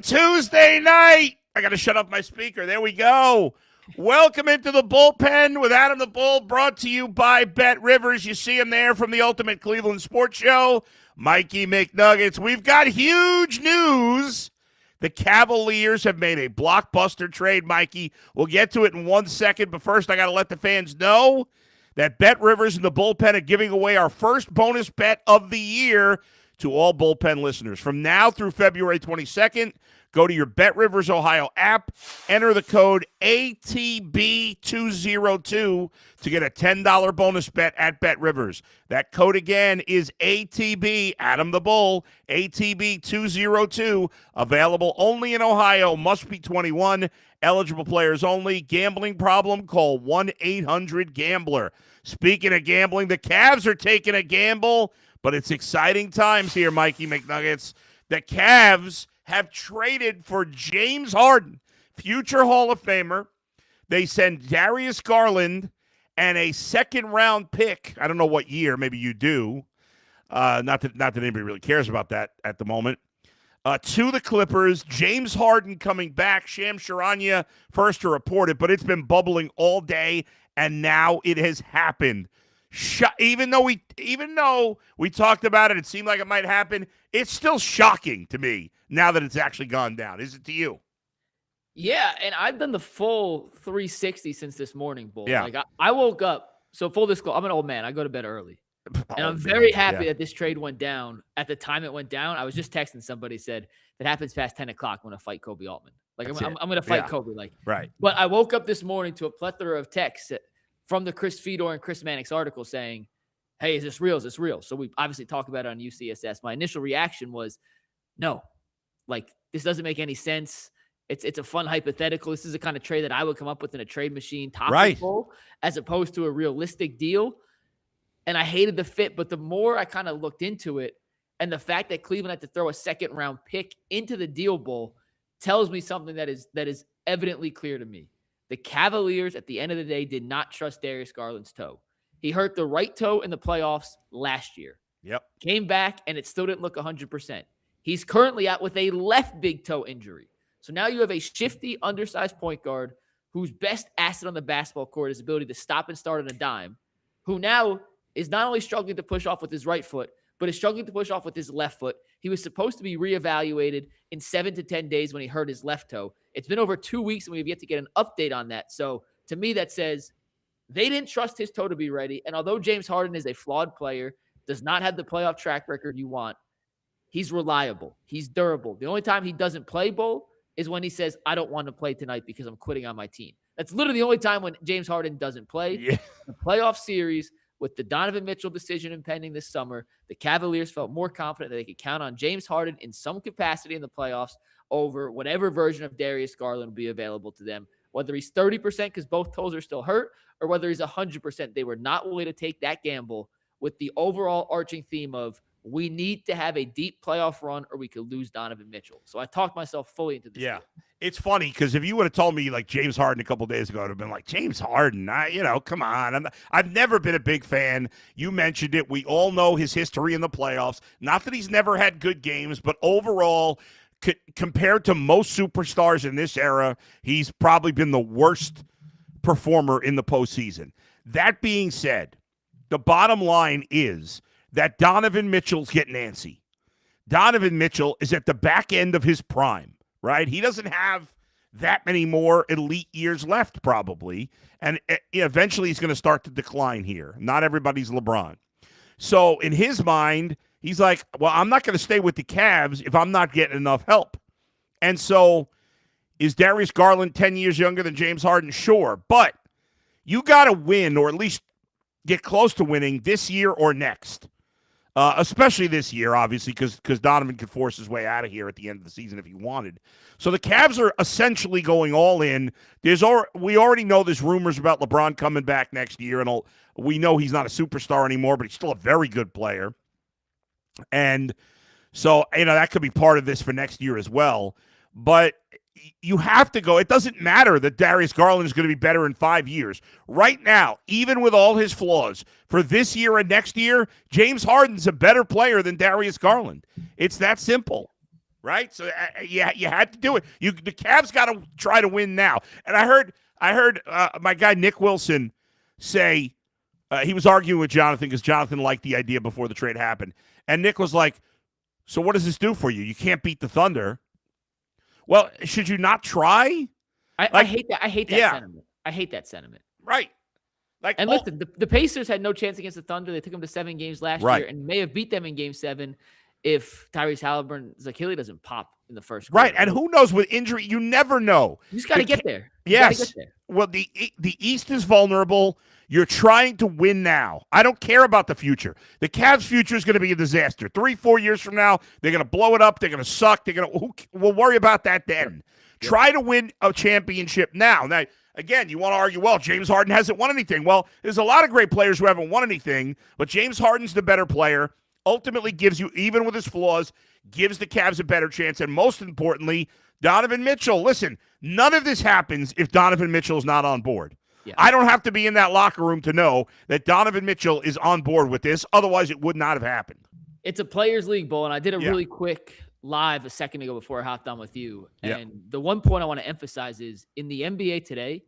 Tuesday night. I got to shut off my speaker. There we go. Welcome into the Bullpen with Adam the Bull, brought to you by Bet Rivers. You see him there from the Ultimate Cleveland Sports Show, Mikey McNuggets. We've got huge news. The Cavaliers have made a blockbuster trade, Mikey. We'll get to it in 1 second, but first I got to let the fans know that Bet Rivers and the Bullpen are giving away our first bonus bet of the year to all Bullpen listeners. From now through February 22nd, go to your Bet Rivers Ohio app, enter the code ATB202 to get a $10 bonus bet at Bet Rivers. That code again is ATB, Adam the Bull, ATB202, available only in Ohio, must be 21, eligible players only. Gambling problem? Call 1-800-GAMBLER. Speaking of gambling, the Cavs are taking a gamble, but it's exciting times here, Mikey McNuggets. The Cavs have traded for James Harden, future Hall of Famer. They send Darius Garland and a second-round pick. I don't know what year. Maybe you do. Not that anybody really cares about that at the moment. To the Clippers. James Harden coming back. Shams Charania first to report it, but it's been bubbling all day, and now it has happened. Even though we talked about it, it seemed like it might happen. It's still shocking to me now that it's actually gone down. Is it to you? Yeah, and I've done the full 360 since this morning, Bull. Yeah. Like I woke up. So full disclosure, I'm an old man. I go to bed early, and I'm very happy that this trade went down. At the time it went down, I was just texting somebody, said that happens past 10 o'clock. I'm gonna fight Kobe Altman. Like I'm gonna fight Kobe. Like right. But I woke up this morning to a plethora of texts from the Chris Fedor and Chris Mannix article saying, hey, is this real? Is this real? So we obviously talked about it on UCSS. My initial reaction was, no, like this doesn't make any sense. It's a fun hypothetical. This is the kind of trade that I would come up with in a trade machine topical, as opposed to a realistic deal. And I hated the fit, but the more I kind of looked into it, and the fact that Cleveland had to throw a second-round pick into the deal, Bull, tells me something that is evidently clear to me. The Cavaliers, at the end of the day, did not trust Darius Garland's toe. He hurt the right toe in the playoffs last year. Yep. Came back, and it still didn't look 100%. He's currently out with a left big toe injury. So now you have a shifty, undersized point guard whose best asset on the basketball court is ability to stop and start on a dime, who now is not only struggling to push off with his right foot, but is struggling to push off with his left foot. He was supposed to be reevaluated in 7 to 10 days when he hurt his left toe. It's been over 2 weeks, and we have yet to get an update on that. So to me, that says they didn't trust his toe to be ready. And although James Harden is a flawed player, does not have the playoff track record you want, he's reliable. He's durable. The only time he doesn't play, Bull, is when he says, I don't want to play tonight because I'm quitting on my team. That's literally the only time when James Harden doesn't play. Yeah. The playoff series, with the Donovan Mitchell decision impending this summer, the Cavaliers felt more confident that they could count on James Harden in some capacity in the playoffs over whatever version of Darius Garland will be available to them. Whether he's 30% because both toes are still hurt, or whether he's 100%, they were not willing to take that gamble with the overall arching theme of, we need to have a deep playoff run or we could lose Donovan Mitchell. So I talked myself fully into this. Yeah. It's funny because if you would have told me like James Harden a couple of days ago, I'd have been like, James Harden, come on. I've never been a big fan. You mentioned it. We all know his history in the playoffs. Not that he's never had good games, but overall, compared to most superstars in this era, he's probably been the worst performer in the postseason. That being said, the bottom line is that Donovan Mitchell's getting antsy. Donovan Mitchell is at the back end of his prime, right? He doesn't have that many more elite years left, probably. And eventually he's going to start to decline here. Not everybody's LeBron. So in his mind, he's like, well, I'm not going to stay with the Cavs if I'm not getting enough help. And so is Darius Garland 10 years younger than James Harden? Sure. But you got to win, or at least get close to winning this year or next. Especially this year, obviously, because Donovan could force his way out of here at the end of the season if he wanted. So the Cavs are essentially going all in. We already know there's rumors about LeBron coming back next year, and we know he's not a superstar anymore, but he's still a very good player. And so, that could be part of this for next year as well. But you have to go. It doesn't matter that Darius Garland is going to be better in 5 years. Right now, even with all his flaws, for this year and next year, James Harden's a better player than Darius Garland. It's that simple. right? So you had to do it. The Cavs got to try to win now. And I heard my guy Nick Wilson say he was arguing with Jonathan because Jonathan liked the idea before the trade happened, and Nick was like, "So what does this do for you? You can't beat the Thunder. Well, should you not try?" I hate that. I hate that sentiment. I hate that sentiment. Right. And listen, the Pacers had no chance against the Thunder. They took them to 7 games last year and may have beat them in Game 7 if Tyrese Halliburton's Achilles doesn't pop in the first quarter. Right, and who knows with injury? You never know. You just got to get there. Yes. Well, the East is vulnerable. You're trying to win now. I don't care about the future. The Cavs' future is going to be a disaster. 3-4 years from now, they're going to blow it up. They're going to suck. We'll worry about that then. Sure. Try to win a championship now. Now, again, you want to argue, well, James Harden hasn't won anything. Well, there's a lot of great players who haven't won anything, but James Harden's the better player. Ultimately gives you, even with his flaws, gives the Cavs a better chance. And most importantly, Donovan Mitchell. Listen, none of this happens if Donovan Mitchell is not on board. Yeah. I don't have to be in that locker room to know that Donovan Mitchell is on board with this. Otherwise, it would not have happened. It's a players' league, Bull, and I did a really quick live a second ago before I hopped on with you. And the one point I want to emphasize is in the NBA today,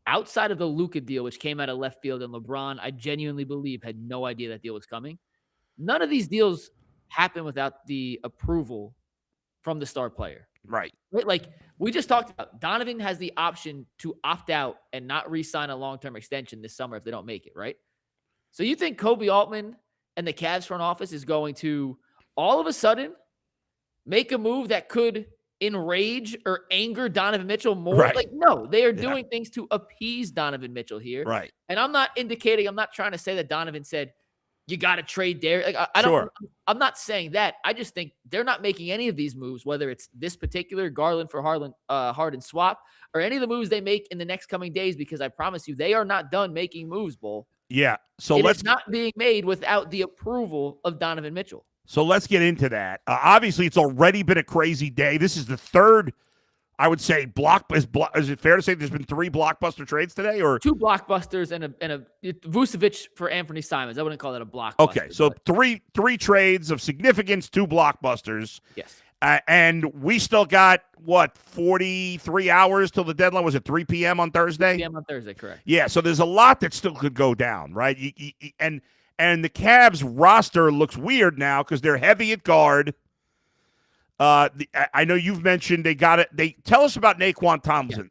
outside of the Luka deal, which came out of left field, and LeBron, I genuinely believe, had no idea that deal was coming. None of these deals happen without the approval from the star player. Right. Like we just talked about, Donovan has the option to opt out and not re-sign a long-term extension this summer if they don't make it, right? So you think Kobe Altman and the Cavs front office is going to all of a sudden make a move that could enrage or anger Donovan Mitchell more? Right. Like, no, they are doing things to appease Donovan Mitchell here. Right. And I'm not trying to say that Donovan said, you got to trade Darius. Like, I'm not saying that. I just think they're not making any of these moves, whether it's this particular Garland for Harden swap or any of the moves they make in the next coming days, because I promise you, they are not done making moves, Bull. Yeah. So it's not being made without the approval of Donovan Mitchell. So let's get into that. Obviously, it's already been a crazy day. This is the third, I would say, is it fair to say there's been 3 blockbuster trades today, or 2 blockbusters and a Vucevic for Anthony Simons? I wouldn't call that a blockbuster. Okay, so three trades of significance, 2 blockbusters. Yes. And we still got 43 hours till the deadline. Was it 3 p.m. on Thursday? 3 p.m. on Thursday, correct. Yeah, so there's a lot that still could go down, right? And the Cavs roster looks weird now because they're heavy at guard. I know you've mentioned they got it. They tell us about Naquan Tomlinson.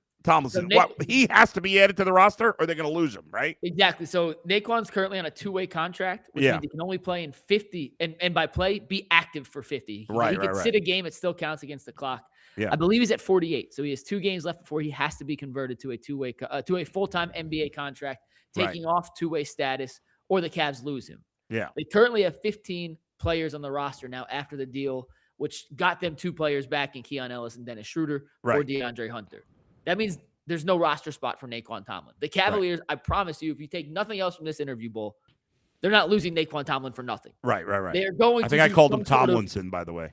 So he has to be added to the roster, or they're going to lose him, right? Exactly. So Naquan's currently on a 2-way contract, which means he can only play in 50, and by play, be active for 50. He can sit a game; it still counts against the clock. Yeah. I believe he's at 48, so he has 2 games left before he has to be converted to a full-time NBA contract, taking off 2-way status, or the Cavs lose him. Yeah. They currently have 15 players on the roster now after the deal, which got them 2 players back in Keon Ellis and Dennis Schroeder for DeAndre Hunter. That means there's no roster spot for Naquan Tomlin. The Cavaliers, I promise you, if you take nothing else from this interview, Bull, they're not losing Naquan Tomlin for nothing. Right. They're going. I think I called him Tomlinson, by the way.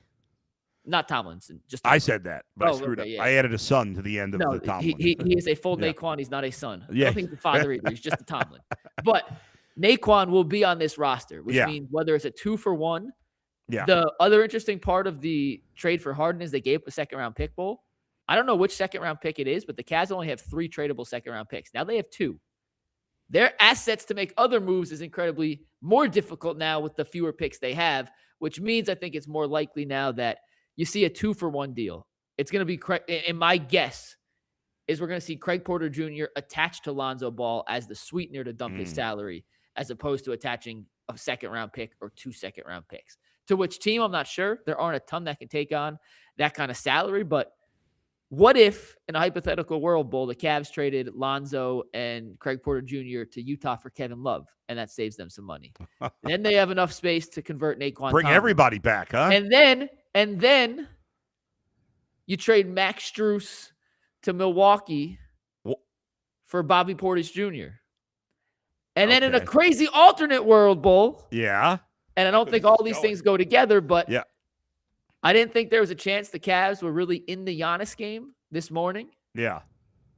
Not Tomlinson. Just I said that, but I screwed up. Yeah. I added a son to the end of the Tomlin. He is a full Naquan. He's not a son. I don't think he's the father either. He's just a Tomlin. But Naquan will be on this roster, which means whether it's a 2-for-1. Yeah. The other interesting part of the trade for Harden is they gave up a second-round pick, Bull. I don't know which second-round pick it is, but the Cavs only have 3 tradable second-round picks. Now they have 2. Their assets to make other moves is incredibly more difficult now with the fewer picks they have, which means I think it's more likely now that you see a 2-for-1 deal. It's going to be, and my guess is we're going to see Craig Porter Jr. attached to Lonzo Ball as the sweetener to dump his salary, as opposed to attaching a second-round pick or 2 second-round picks. To which team, I'm not sure. There aren't a ton that can take on that kind of salary, but what if, in a hypothetical world, Bull, the Cavs traded Lonzo and Craig Porter Jr. to Utah for Kevin Love, and that saves them some money? Then they have enough space to convert Naquan. Bring everybody back, huh? And then you trade Max Strus to Milwaukee for Bobby Portis Jr. And then in a crazy alternate world, Bull. Yeah. And I don't think all these things go together, but I didn't think there was a chance the Cavs were really in the Giannis game this morning. Yeah.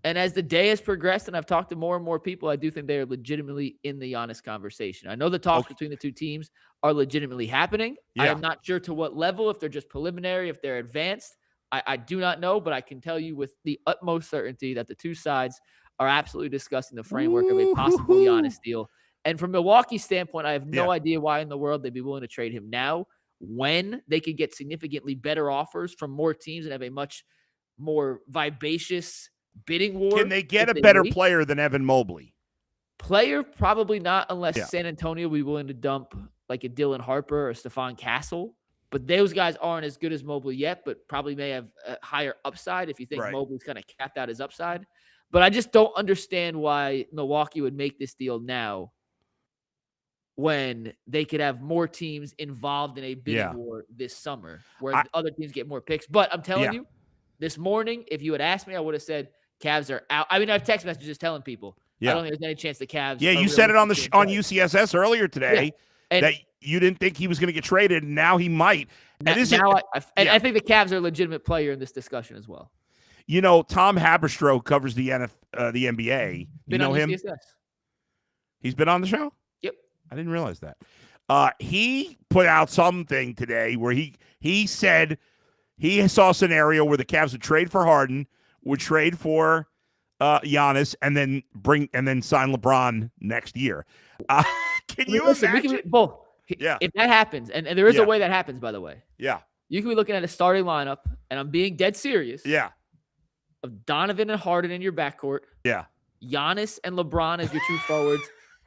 And as the day has progressed and I've talked to more and more people, I do think they are legitimately in the Giannis conversation. I know the talks between the two teams are legitimately happening. I Yeah. am not sure to what level, if they're just preliminary, if they're advanced. I do not know, but I can tell you with the utmost certainty that the two sides are absolutely discussing the framework of a possible Giannis deal. And from Milwaukee's standpoint, I have no idea why in the world they'd be willing to trade him now when they could get significantly better offers from more teams and have a much more vivacious bidding war. Can they get a better player than Evan Mobley? Player, probably not, unless San Antonio will be willing to dump like a Dylan Harper or Stephon Castle. But those guys aren't as good as Mobley yet, but probably may have a higher upside if you think Mobley's kind of capped out his upside. But I just don't understand why Milwaukee would make this deal now when they could have more teams involved in a bidding war this summer where other teams get more picks. But I'm telling you, this morning, if you had asked me, I would have said Cavs are out. I mean, I have text messages telling people. I don't think there's any chance the Cavs. Yeah, you said it on UCSS earlier today that you didn't think he was going to get traded, and now he might. And I think the Cavs are a legitimate player in this discussion as well. You know, Tom Haberstroh covers the NBA. You know him? UCSS. He's been on the show? Yep. I didn't realize that. He put out something today where he said he saw a scenario where the Cavs would trade for Harden, would trade for Giannis, and then sign LeBron next year. Can you imagine? If that happens, and there is a way that happens, by the way. Yeah. You can be looking at a starting lineup, and I'm being dead serious. Yeah. Of Donovan and Harden in your backcourt. Yeah. Giannis and LeBron as your two forwards,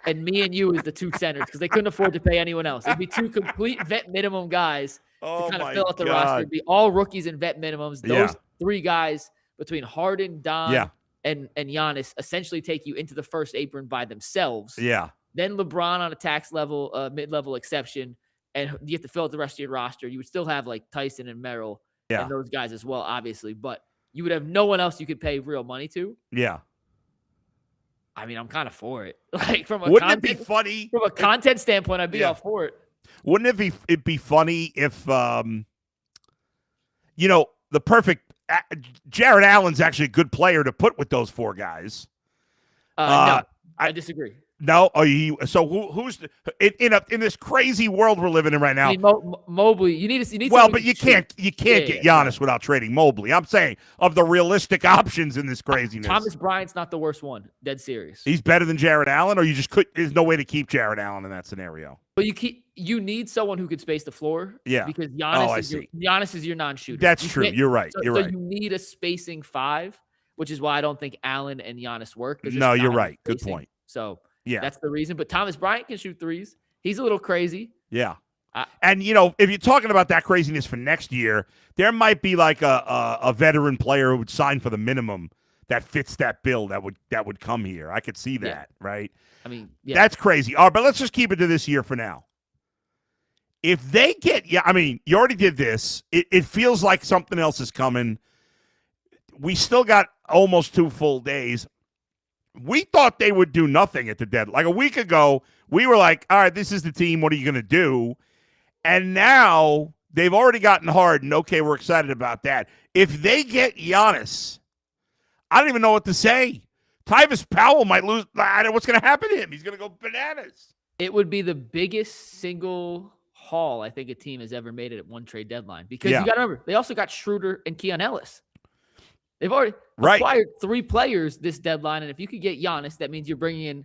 and me and you as the two centers because they couldn't afford to pay anyone else. It'd be two complete vet minimum guys to kind of fill out the roster. It'd be all rookies and vet minimums. Those three guys between Harden, Don, and Giannis essentially take you into the first apron by themselves. Yeah. Then LeBron on a tax level, mid-level exception, and you have to fill out the rest of your roster. You would still have like Tyson and Merrill and those guys as well, obviously, but you would have no one else you could pay real money to. Yeah. I mean, I'm kind of for it. Like from a it be funny from a content standpoint? I'd be all for it. Wouldn't it be funny if you know, the perfect Jared Allen's actually a good player to put with those four guys? No, I disagree. No, who's in this crazy world we're living in right now? I mean, Mobley, you need. Well, but you can't get Giannis without trading Mobley. I'm saying of the realistic options in this craziness. Thomas Bryant's not the worst one. Dead serious. He's better than Jared Allen, or you just could. There's no way to keep Jared Allen in that scenario. But you need someone who could space the floor. Yeah, because Giannis is your non-shooter. That's true. You're right. So you need a spacing five, which is why I don't think Allen and Giannis work. No, you're right. Good point. So. Yeah, that's the reason. But Thomas Bryant can shoot threes. He's a little crazy. Yeah. And, you know, if you're talking about that craziness for next year, there might be like a veteran player who would sign for the minimum that fits that bill that would come here. I could see that, right? I mean, that's crazy. All right, but let's just keep it to this year for now. If they get, I mean, you already did this. It feels like something else is coming. We still got almost 2 full days. We thought they would do nothing at the deadline. Like a week ago, we were like, all right, this is the team. What are you going to do? And now they've already gotten Harden. Okay, we're excited about that. If they get Giannis, I don't even know what to say. Tyvis Powell might lose. I don't know what's going to happen to him. He's going to go bananas. It would be the biggest single haul I think a team has ever made it at one trade deadline. Because you got to remember, they also got Schroeder and Keon Ellis. They've already acquired 3 players this deadline, and if you could get Giannis, that means you're bringing in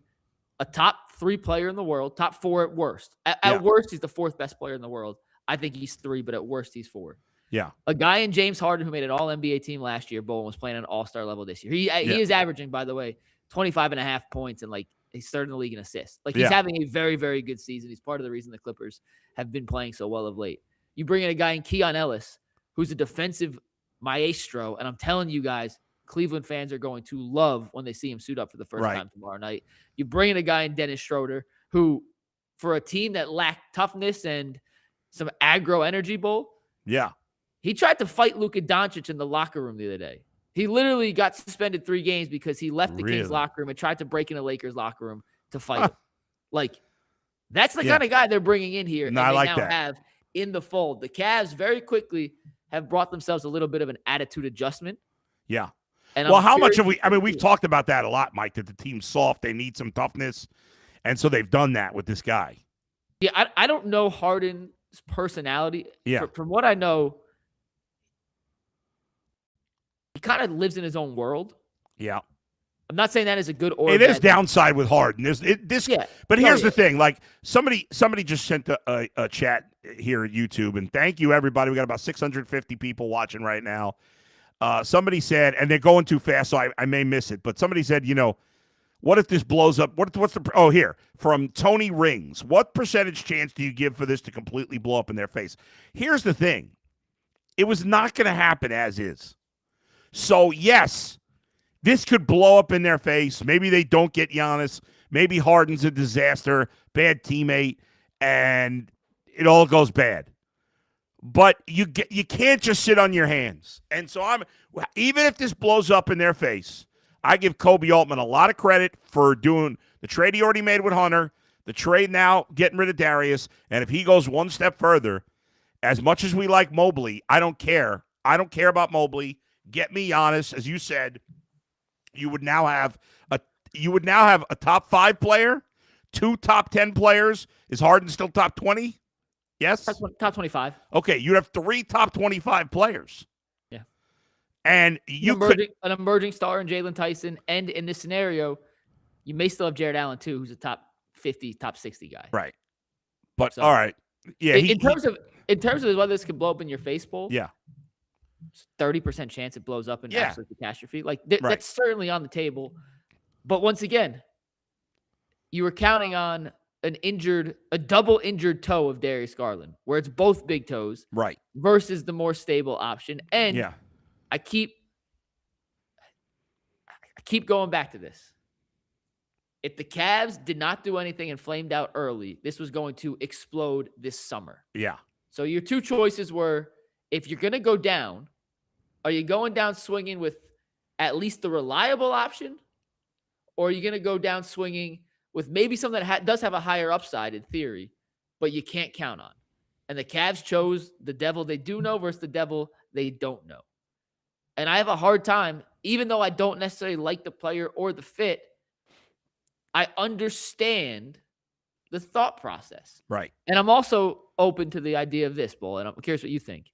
a top 3 player in the world, top 4 at worst. At worst, he's the 4th best player in the world. I think he's 3, but at worst, he's 4. Yeah. A guy in James Harden who made an All-NBA team last year, Bowen, was playing at an All-Star level this year. He is averaging, by the way, 25.5 points, and like he's third in the league in assists. Like he's having a very, very good season. He's part of the reason the Clippers have been playing so well of late. You bring in a guy in Keon Ellis, who's a defensive maestro, and I'm telling you guys, Cleveland fans are going to love when they see him suit up for the first time tomorrow night. You bring in a guy in Dennis Schroeder who, for a team that lacked toughness and some aggro energy, he tried to fight Luka Doncic in the locker room the other day. He literally got suspended 3 games because he left the Kings locker room and tried to break in the Lakers locker room to fight him. Like, that's the kind of guy they're bringing in here. No, and I they like now that. have in the fold. The Cavs very quickly have brought themselves a little bit of an attitude adjustment. Yeah. And Well, I'm how much curious have we? I mean, to we've see it. talked about that a lot, Mike. That the team's soft, they need some toughness, and so they've done that with this guy. Yeah, I don't know Harden's personality. Yeah, From what I know, he kind of lives in his own world. yeah. I'm not saying that is a good or a It is bad thing. downside with Harden. Yeah. But Oh, here's yeah. the thing: like somebody just sent a chat here at YouTube, and thank you everybody. We got about 650 people watching right now. Somebody said, and they're going too fast, so I may miss it. But somebody said, what if this blows up? What's the here from Tony Rings? What percentage chance do you give for this to completely blow up in their face? Here's the thing: it was not going to happen as is. So yes, this could blow up in their face. Maybe they don't get Giannis. Maybe Harden's a disaster, bad teammate, and it all goes bad. But you can't just sit on your hands. And so even if this blows up in their face, I give Kobe Altman a lot of credit for doing the trade he already made with Hunter, the trade now getting rid of Darius, and if he goes one step further, as much as we like Mobley, I don't care. I don't care about Mobley. Get me Giannis, as you said. You would now have a top 5 player, 2 top 10 players. Is Harden still top 20? Yes? Top 25. Okay, you'd have 3 top 25 players. Yeah. And an emerging star in Jalen Tyson, and in this scenario, you may still have Jared Allen too, who's a top 50, top 60 guy. Right. But So, all right. Yeah, in terms of whether this could blow up in your face bowl, yeah. 30% chance it blows up in absolute catastrophe. Like Right. That's certainly on the table. But once again, you were counting on a double injured toe of Darius Garland, where it's both big toes, Right. versus the more stable option. And Yeah. I keep going back to this. If the Cavs did not do anything and flamed out early, this was going to explode this summer. Yeah. So your two choices were, if you're going to go down, are you going down swinging with at least the reliable option? Or are you going to go down swinging with maybe something that does have a higher upside in theory, but you can't count on? And the Cavs chose the devil they do know versus the devil they don't know. And I have a hard time, even though I don't necessarily like the player or the fit, I understand the thought process. Right. And I'm also open to the idea of this, Bull, and I'm curious what you think.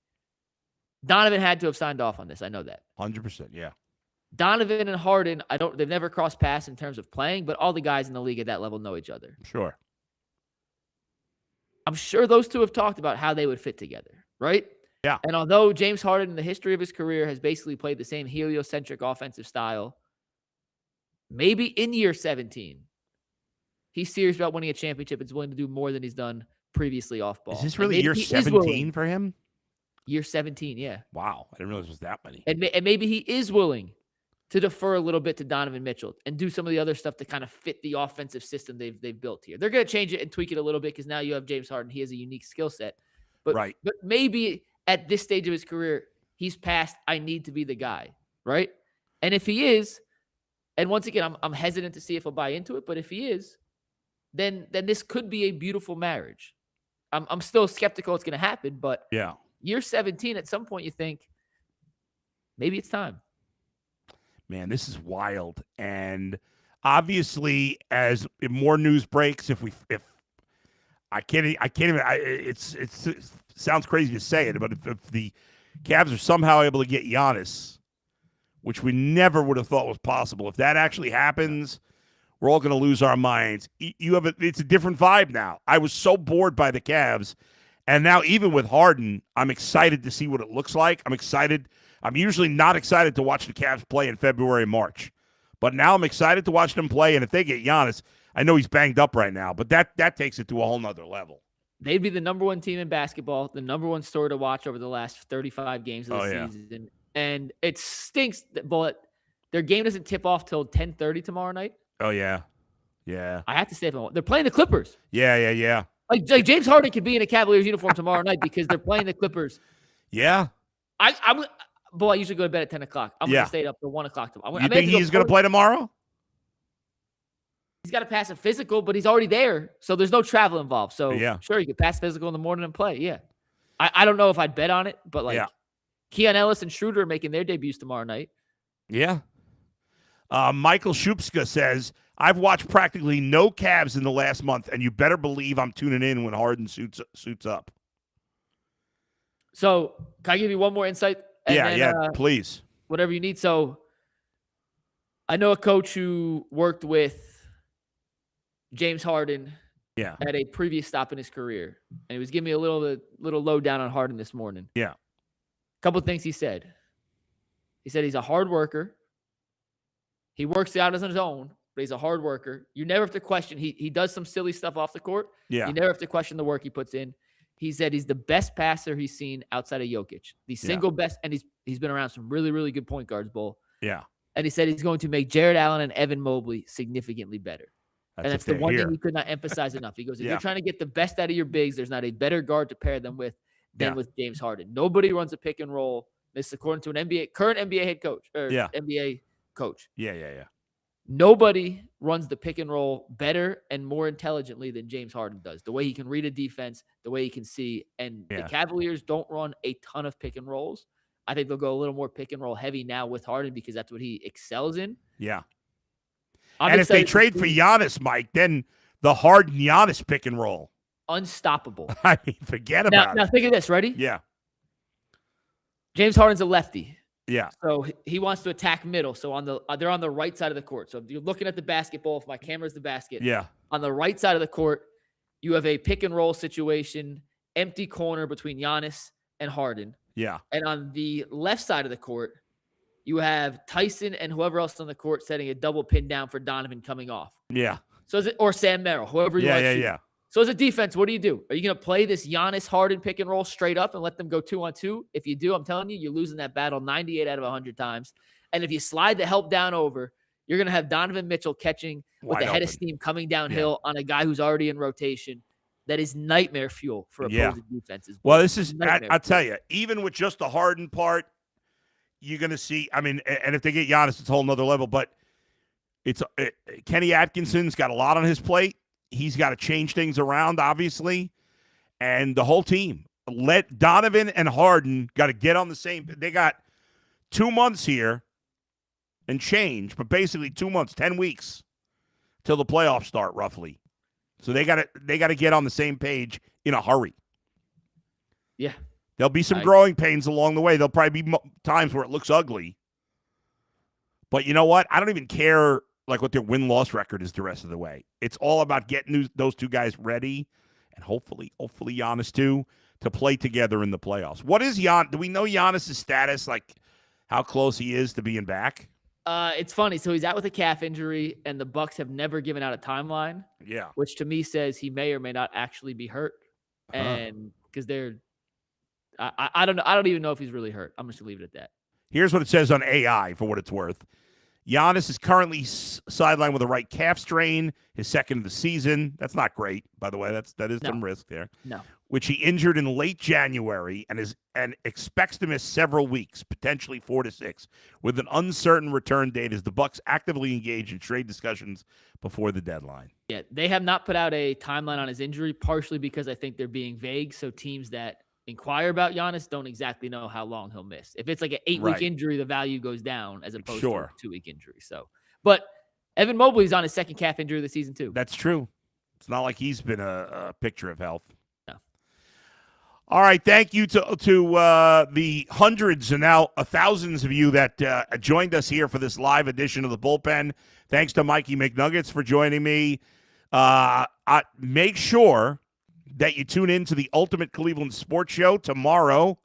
Donovan had to have signed off on this. I know that. 100%, yeah. Donovan and Harden, they've never crossed paths in terms of playing, but all the guys in the league at that level know each other. Sure. I'm sure those two have talked about how they would fit together, right? Yeah. And although James Harden in the history of his career has basically played the same heliocentric offensive style, maybe in year 17, he's serious about winning a championship and is willing to do more than he's done previously off ball. Is this really year 17 for him? Year 17, yeah. Wow. I didn't realize it was that many. And maybe he is willing to defer a little bit to Donovan Mitchell and do some of the other stuff to kind of fit the offensive system they've built here. They're going to change it and tweak it a little bit because now you have James Harden. He has a unique skill set. But maybe at this stage of his career, he's past, I need to be the guy, right? And if he is, and once again, I'm hesitant to see if I'll buy into it, but if he is, then this could be a beautiful marriage. I'm still skeptical it's going to happen, but yeah, year 17, at some point you think, maybe it's time. Man, this is wild. And obviously, as more news breaks, it sounds crazy to say it, but if the Cavs are somehow able to get Giannis, which we never would have thought was possible, if that actually happens, we're all going to lose our minds. It's a different vibe now. I was so bored by the Cavs, and now even with Harden, I'm excited to see what it looks like. I'm excited. I'm usually not excited to watch the Cavs play in February and March, but now I'm excited to watch them play. And if they get Giannis, I know he's banged up right now, but that takes it to a whole nother level. They'd be the number one team in basketball, the number one story to watch over the last 35 games of the season. And it stinks that their game doesn't tip off till 10:30 tomorrow night. Oh, yeah. Yeah. I have to stay up. They're playing the Clippers. Yeah. Like James Harden could be in a Cavaliers uniform tomorrow night because they're playing the Clippers. Yeah. I usually go to bed at 10 o'clock. I'm going to stay up till 1 o'clock tomorrow. You think he's going to play tomorrow? He's got to pass a physical, but he's already there. So there's no travel involved. So sure, you could pass physical in the morning and play. Yeah. I don't know if I'd bet on it, but Keon Ellis and Schroeder are making their debuts tomorrow night. Yeah. Michael Shupska says, I've watched practically no Cavs in the last month, and you better believe I'm tuning in when Harden suits up. So can I give you one more insight? And then, please. Whatever you need. So I know a coach who worked with James Harden at a previous stop in his career. And he was giving me a little lowdown on Harden this morning. Yeah. A couple of things he said. He said he's a hard worker. He works out on his own, but he's a hard worker. You never have to question. He does some silly stuff off the court. Yeah. You never have to question the work he puts in. He said he's the best passer he's seen outside of Jokic. The single best, and he's been around some really, really good point guards, Bull. Yeah. And he said he's going to make Jared Allen and Evan Mobley significantly better. That's the one thing he could not emphasize enough. He goes, if you're trying to get the best out of your bigs, there's not a better guard to pair them with than with James Harden. Nobody runs a pick and roll. This is according to an current NBA head coach or NBA coach. Yeah. Nobody runs the pick and roll better and more intelligently than James Harden does. The way he can read a defense, the way he can see. And the Cavaliers don't run a ton of pick and rolls. I think they'll go a little more pick and roll heavy now with Harden because that's what he excels in. Yeah. And if they trade for Giannis, Mike, then the Harden Giannis pick and roll. Unstoppable. I mean, forget about it. Now think of this. Ready? Yeah. James Harden's a lefty. Yeah. So he wants to attack middle. So they're on the right side of the court. So if you're looking at the basketball, if my camera's the basket, on the right side of the court, you have a pick and roll situation, empty corner between Giannis and Harden. Yeah. And on the left side of the court, you have Tyson and whoever else on the court setting a double pin down for Donovan coming off. Yeah. So or Sam Merrill, whoever you want to see. So as a defense, what do? Are you going to play this Giannis Harden pick and roll straight up and let them go 2-on-2? If you do, I'm telling you, you're losing that battle 98 out of 100 times. And if you slide the help down over, you're going to have Donovan Mitchell catching with the head of steam coming downhill on a guy who's already in rotation. That is nightmare fuel for opposing defenses. Well, this is, I'll tell you, even with just the Harden part, you're going to see, I mean, and if they get Giannis, it's a whole nother level, but Kenny Atkinson's got a lot on his plate. He's got to change things around, obviously, and the whole team. Let Donovan and Harden got to get on the same. They got 2 months here and change, but basically 2 months, 10 weeks till the playoffs start, roughly. So they got to get on the same page in a hurry. Yeah, there'll be some growing pains along the way. There'll probably be times where it looks ugly, but you know what? I don't even care. Like what their win-loss record is the rest of the way. It's all about getting those two guys ready, and hopefully Giannis too, to play together in the playoffs. What is Giannis? Do we know Giannis' status, like how close he is to being back? It's funny. So he's out with a calf injury, and the Bucks have never given out a timeline. Yeah, which to me says he may or may not actually be hurt, and because I don't know. I don't even know if he's really hurt. I'm just gonna leave it at that. Here's what it says on AI for what it's worth. Giannis is currently sidelined with a right calf strain, his second of the season. That's not great, by the way. That is some risk there. No. Which he injured in late January and expects to miss several weeks, potentially 4 to 6, with an uncertain return date as the Bucks actively engage in trade discussions before the deadline. Yeah, they have not put out a timeline on his injury, partially because I think they're being vague. So teams that inquire about Giannis don't exactly know how long he'll miss. If it's like an 8-week injury, the value goes down as opposed to a 2-week injury. So, but Evan Mobley's on his second calf injury of the season too. That's true. It's not like he's been a picture of health. No. All right. Thank you to the hundreds and now thousands of you that joined us here for this live edition of the Bullpen. Thanks to Mikey McNuggets for joining me. Make sure that you tune in to the Ultimate Cleveland Sports Show tomorrow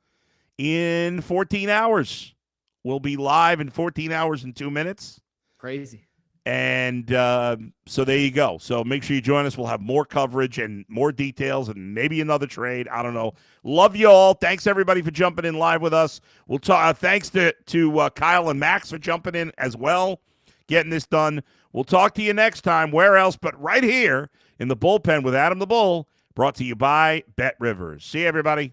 in 14 hours. We'll be live in 14 hours and 2 minutes. Crazy. And so there you go. So make sure you join us. We'll have more coverage and more details and maybe another trade. I don't know. Love you all. Thanks, everybody, for jumping in live with us. We'll talk. Thanks to Kyle and Max for jumping in as well, getting this done. We'll talk to you next time. Where else but right here in the Bullpen with Adam the Bull. Brought to you by Bet Rivers. See you, everybody.